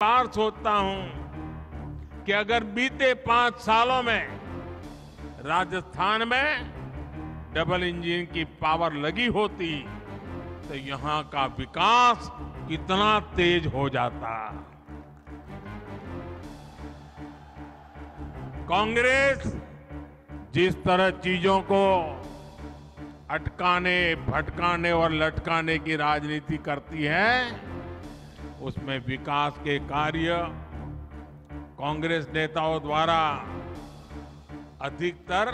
बार सोचता हूं कि अगर बीते 5 सालों में राजस्थान में डबल इंजन की पावर लगी होती तो यहां का विकास कितना तेज हो जाता। कांग्रेस जिस तरह चीजों को अटकाने, भटकाने और लटकाने की राजनीति करती है, उसमें विकास के कार्य कांग्रेस नेताओं द्वारा अधिकतर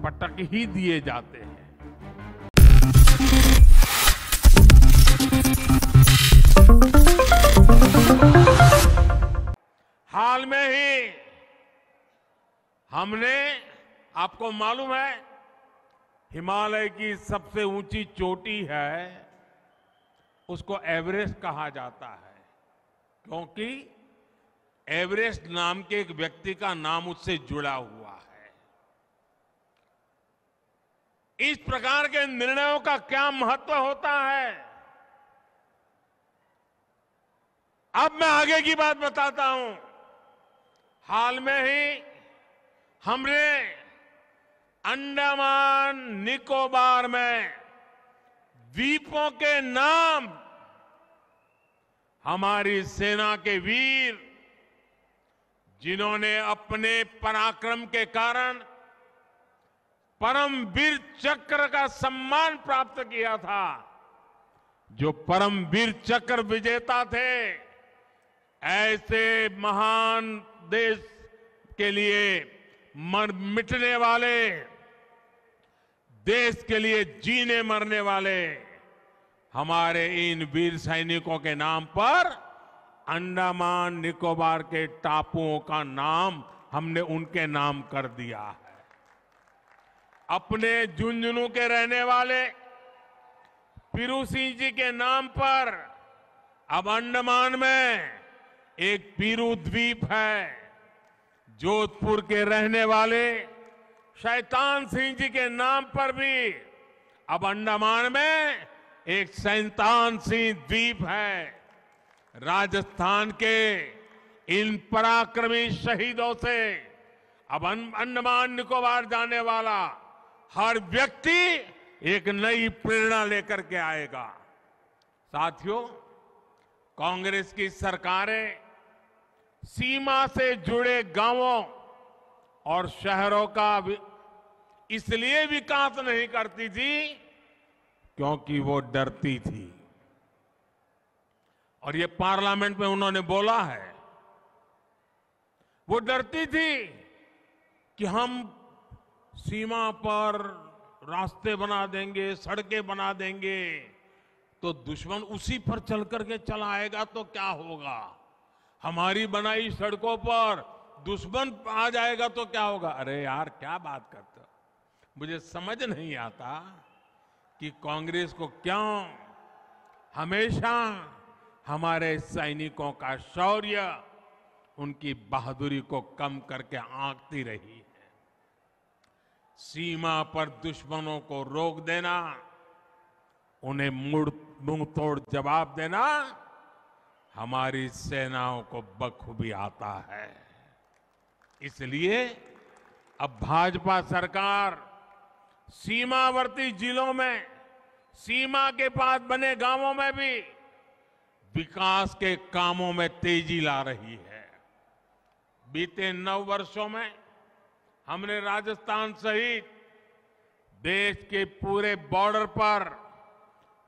पटक ही दिए जाते हैं। हाल में ही हमने, आपको मालूम है, हिमालय की सबसे ऊंची चोटी है, उसको एवरेस्ट कहा जाता है, क्योंकि एवरेस्ट नाम के एक व्यक्ति का नाम उससे जुड़ा हुआ है। इस प्रकार के निर्णयों का क्या महत्व होता है, अब मैं आगे की बात बताता हूं। हाल में ही हमने अंडमान निकोबार में द्वीपों के नाम हमारी सेना के वीर, जिन्होंने अपने पराक्रम के कारण परमवीर चक्र का सम्मान प्राप्त किया था, जो परमवीर चक्र विजेता थे, ऐसे महान देश के लिए मिटने वाले, देश के लिए जीने मरने वाले हमारे इन वीर सैनिकों के नाम पर अंडमान निकोबार के टापुओं का नाम हमने उनके नाम कर दिया है। अपने झुंझुनू के रहने वाले पीरू सिंह जी के नाम पर अब अंडमान में एक पीरू द्वीप है। जोधपुर के रहने वाले शैतान सिंह जी के नाम पर भी अब अंडमान में एक शैतान सिंह द्वीप है। राजस्थान के इन पराक्रमी शहीदों से अब अंडमान निकोबार जाने वाला हर व्यक्ति एक नई प्रेरणा लेकर के आएगा। साथियों, कांग्रेस की सरकारें सीमा से जुड़े गांवों और शहरों का इसलिए विकास नहीं करती थी क्योंकि वो डरती थी, और ये पार्लियामेंट में उन्होंने बोला है, वो डरती थी कि हम सीमा पर रास्ते बना देंगे, सड़कें बना देंगे, तो दुश्मन उसी पर चल करके चला आएगा तो क्या होगा, हमारी बनाई सड़कों पर दुश्मन आ जाएगा तो क्या होगा। अरे यार, क्या बात करते हो, मुझे समझ नहीं आता कि कांग्रेस को क्यों हमेशा हमारे सैनिकों का शौर्य, उनकी बहादुरी को कम करके आंकती रही है। सीमा पर दुश्मनों को रोक देना, उन्हें मुंह तोड़ जवाब देना हमारी सेनाओं को बखूबी आता है। इसलिए अब भाजपा सरकार सीमावर्ती जिलों में, सीमा के पास बने गांवों में भी विकास के कामों में तेजी ला रही है। बीते 9 वर्षों में हमने राजस्थान सहित देश के पूरे बॉर्डर पर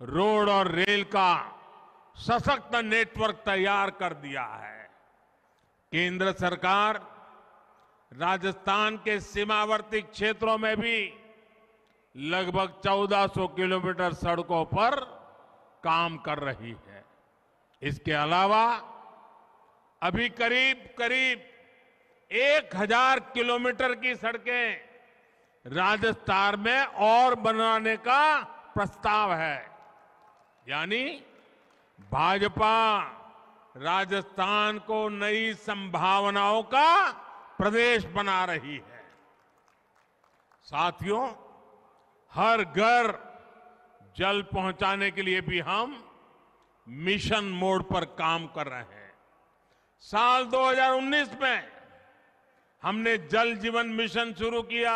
रोड और रेल का सशक्त नेटवर्क तैयार कर दिया है। केंद्र सरकार राजस्थान के सीमावर्ती क्षेत्रों में भी लगभग 1400 किलोमीटर सड़कों पर काम कर रही है। इसके अलावा अभी करीब 1000 किलोमीटर की सड़कें राजस्थान में और बनाने का प्रस्ताव है। यानी भाजपा राजस्थान को नई संभावनाओं का प्रदेश बना रही है। साथियों, हर घर जल पहुंचाने के लिए भी हम मिशन मोड पर काम कर रहे हैं। साल 2019 में हमने जल जीवन मिशन शुरू किया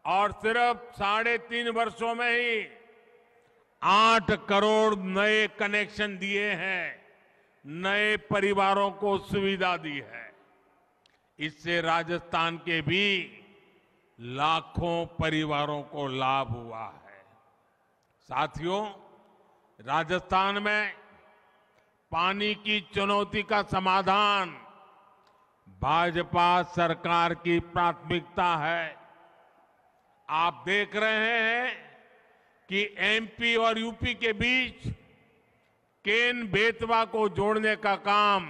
और सिर्फ 3.5 वर्षों में ही 8 करोड़ नए कनेक्शन दिए हैं, नए परिवारों को सुविधा दी है। इससे राजस्थान के भी लाखों परिवारों को लाभ हुआ है। साथियों, राजस्थान में पानी की चुनौती का समाधान भाजपा सरकार की प्राथमिकता है। आप देख रहे हैं कि एमपी और यूपी के बीच केन बेतवा को जोड़ने का काम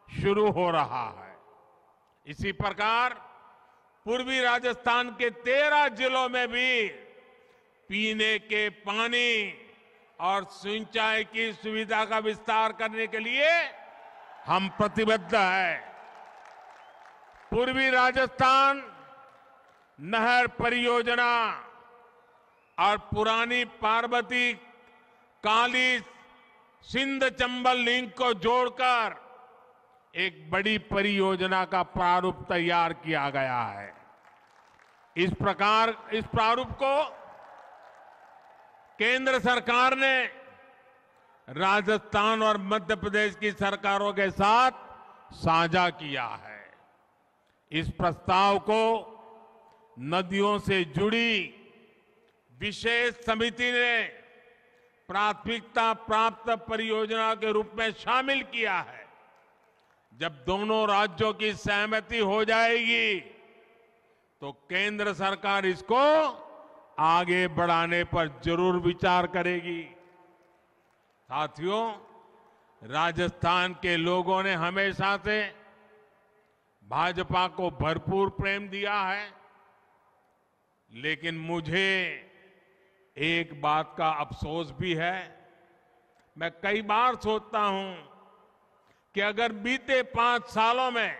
शुरू हो रहा है। इसी प्रकार पूर्वी राजस्थान के 13 जिलों में भी पीने के पानी और सिंचाई की सुविधा का विस्तार करने के लिए हम प्रतिबद्ध हैं। पूर्वी राजस्थान नहर परियोजना और पुरानी पार्वती काली सिंध चंबल लिंक को जोड़कर एक बड़ी परियोजना का प्रारूप तैयार किया गया है। इस प्रारूप को केंद्र सरकार ने राजस्थान और मध्य प्रदेश की सरकारों के साथ साझा किया है। इस प्रस्ताव को नदियों से जुड़ी विशेष समिति ने प्राथमिकता प्राप्त परियोजना के रूप में शामिल किया है। जब दोनों राज्यों की सहमति हो जाएगी तो केंद्र सरकार इसको आगे बढ़ाने पर जरूर विचार करेगी। साथियों, राजस्थान के लोगों ने हमेशा से भाजपा को भरपूर प्रेम दिया है, लेकिन मुझे एक बात का अफसोस भी है। मैं कई बार सोचता हूं कि अगर बीते 5 सालों में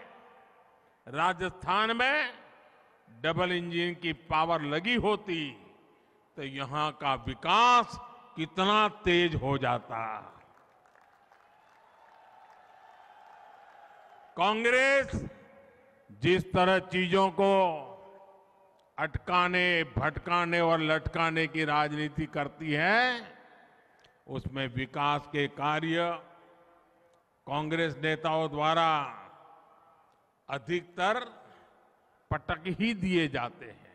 राजस्थान में डबल इंजन की पावर लगी होती तो यहां का विकास कितना तेज हो जाता। कांग्रेस जिस तरह चीजों को अटकाने, भटकाने और लटकाने की राजनीति करती है, उसमें विकास के कार्य कांग्रेस नेताओं द्वारा अधिकतर पटक ही दिए जाते हैं।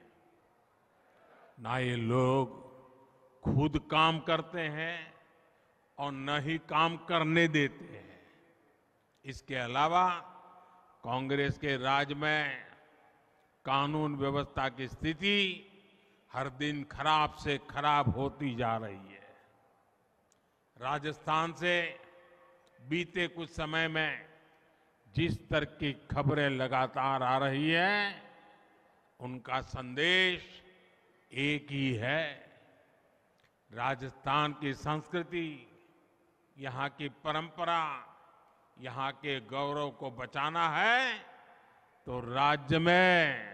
ना ये लोग खुद काम करते हैं और न ही काम करने देते हैं। इसके अलावा कांग्रेस के राज में कानून व्यवस्था की स्थिति हर दिन खराब से खराब होती जा रही है। राजस्थान से बीते कुछ समय में जिस तरह की खबरें लगातार आ रही हैं, उनका संदेश एक ही है। राजस्थान की संस्कृति, यहाँ की परंपरा, यहाँ के गौरव को बचाना है तो राज्य में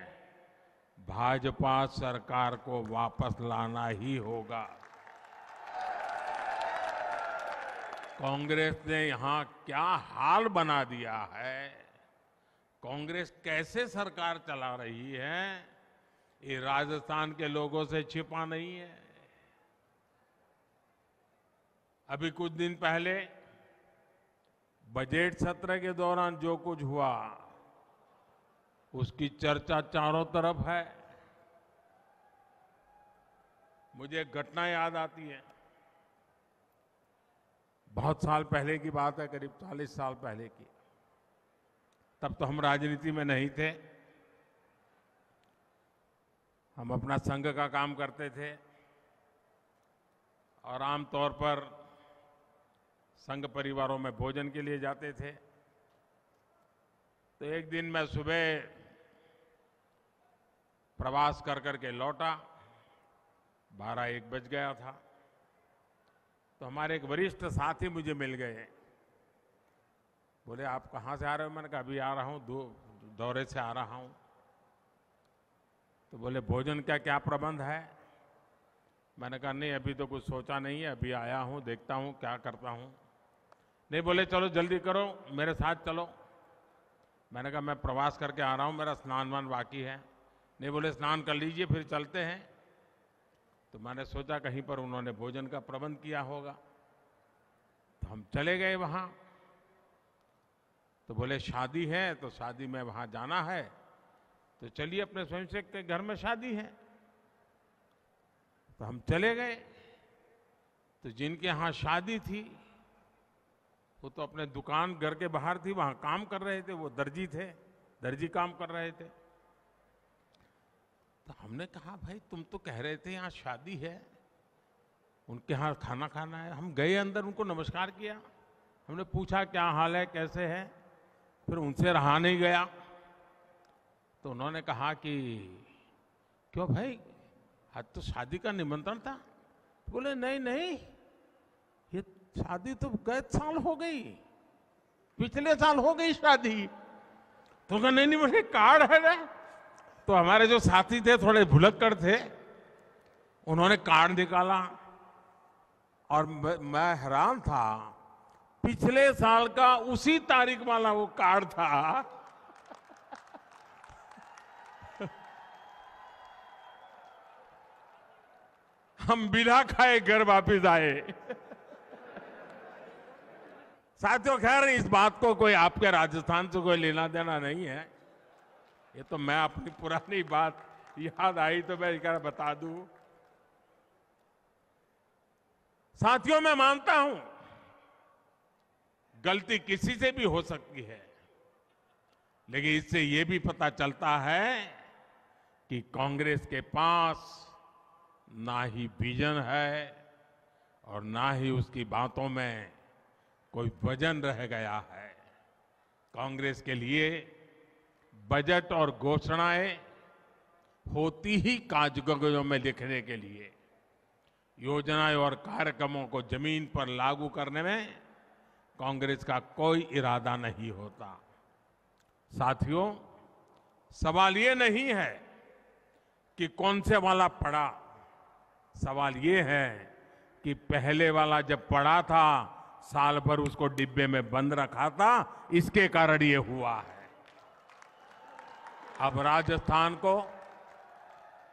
भाजपा सरकार को वापस लाना ही होगा। कांग्रेस ने यहाँ क्या हाल बना दिया है, कांग्रेस कैसे सरकार चला रही है, ये राजस्थान के लोगों से छिपा नहीं है। अभी कुछ दिन पहले बजट सत्र के दौरान जो कुछ हुआ उसकी चर्चा चारों तरफ है। मुझे एक घटना याद आती है। बहुत साल पहले की बात है, करीब 40 साल पहले की। तब तो हम राजनीति में नहीं थे, हम अपना संघ का काम करते थे और आमतौर पर संघ परिवारों में भोजन के लिए जाते थे। तो एक दिन मैं सुबह प्रवास कर करके लौटा, 12-1 बज गया था। तो हमारे एक वरिष्ठ साथी मुझे मिल गए। बोले, आप कहाँ से आ रहे हो? मैंने कहा, अभी आ रहा हूँ, दौरे से आ रहा हूँ। तो बोले, भोजन का क्या प्रबंध है? मैंने कहा, नहीं, अभी तो कुछ सोचा नहीं है, अभी आया हूँ, देखता हूँ क्या करता हूँ। नहीं, बोले चलो जल्दी करो, मेरे साथ चलो। मैंने कहा मैं प्रवास करके आ रहा हूँ, मेरा स्नान वान बाकी है। नहीं, बोले स्नान कर लीजिए फिर चलते हैं। तो मैंने सोचा कहीं पर उन्होंने भोजन का प्रबंध किया होगा, तो हम चले गए वहाँ। तो बोले शादी है तो शादी में वहाँ जाना है, तो चलिए अपने स्वयंसेवक के घर में शादी है। तो हम चले गए। तो जिनके यहाँ शादी थी वो तो अपने दुकान घर के बाहर थी, वहां काम कर रहे थे, वो दर्जी थे, दर्जी काम कर रहे थे। तो हमने कहा भाई तुम तो कह रहे थे यहाँ शादी है, उनके यहाँ खाना खाना है। हम गए अंदर, उनको नमस्कार किया, हमने पूछा क्या हाल है, कैसे है। फिर उनसे रहा नहीं गया, तो उन्होंने कहा कि क्यों भाई, आज तो शादी का निमंत्रण था। बोले नहीं नहीं, ये शादी तो गए साल हो गई, पिछले साल हो गई शादी। तो कहा नहीं नहीं, मुझे कार्ड है ना। तो हमारे जो साथी थे थोड़े भुलक्कड़ थे, उन्होंने कार्ड निकाला और मैं हैरान था, पिछले साल का उसी तारीख वाला वो कार्ड था। हम बिना खाए घर वापिस आए। साथियों, खैर इस बात को कोई आपके राजस्थान से कोई लेना देना नहीं है, ये तो मैं अपनी पुरानी बात याद आई तो मैं एक बता दूं। साथियों, मैं मानता हूं गलती किसी से भी हो सकती है, लेकिन इससे ये भी पता चलता है कि कांग्रेस के पास ना ही विजन है और ना ही उसकी बातों में कोई वजन रह गया है। कांग्रेस के लिए बजट और घोषणाएं होती ही कागजों में लिखने के लिए, योजनाएं और कार्यक्रमों को जमीन पर लागू करने में कांग्रेस का कोई इरादा नहीं होता। साथियों, सवाल ये नहीं है कि कौन से वाला पड़ा, सवाल ये है कि पहले वाला जब पड़ा था साल भर उसको डिब्बे में बंद रखा था, इसके कारण ये हुआ है। अब राजस्थान को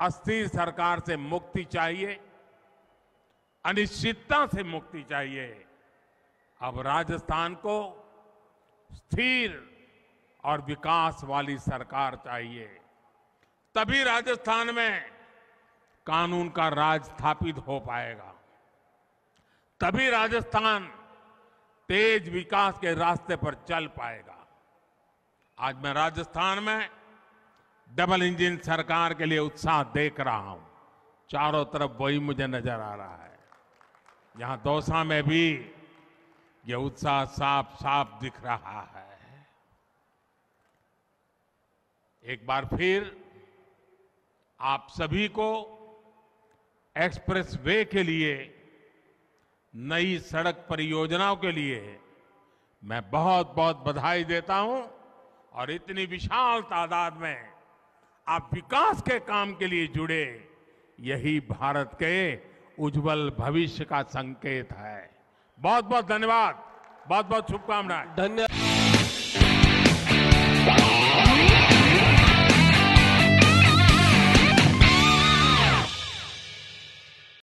अस्थिर सरकार से मुक्ति चाहिए, अनिश्चितता से मुक्ति चाहिए। अब राजस्थान को स्थिर और विकास वाली सरकार चाहिए, तभी राजस्थान में कानून का राज स्थापित हो पाएगा, तभी राजस्थान तेज विकास के रास्ते पर चल पाएगा। आज मैं राजस्थान में डबल इंजन सरकार के लिए उत्साह देख रहा हूं, चारों तरफ वही मुझे नजर आ रहा है। यहां दौसा में भी ये उत्साह साफ साफ दिख रहा है। एक बार फिर आप सभी को एक्सप्रेस वे के लिए, नई सड़क परियोजनाओं के लिए मैं बहुत बहुत बधाई देता हूं। और इतनी विशाल तादाद में आप विकास के काम के लिए जुड़े, यही भारत के उज्जवल भविष्य का संकेत है। बहुत बहुत धन्यवाद, बहुत बहुत शुभकामनाएं। धन्यवाद।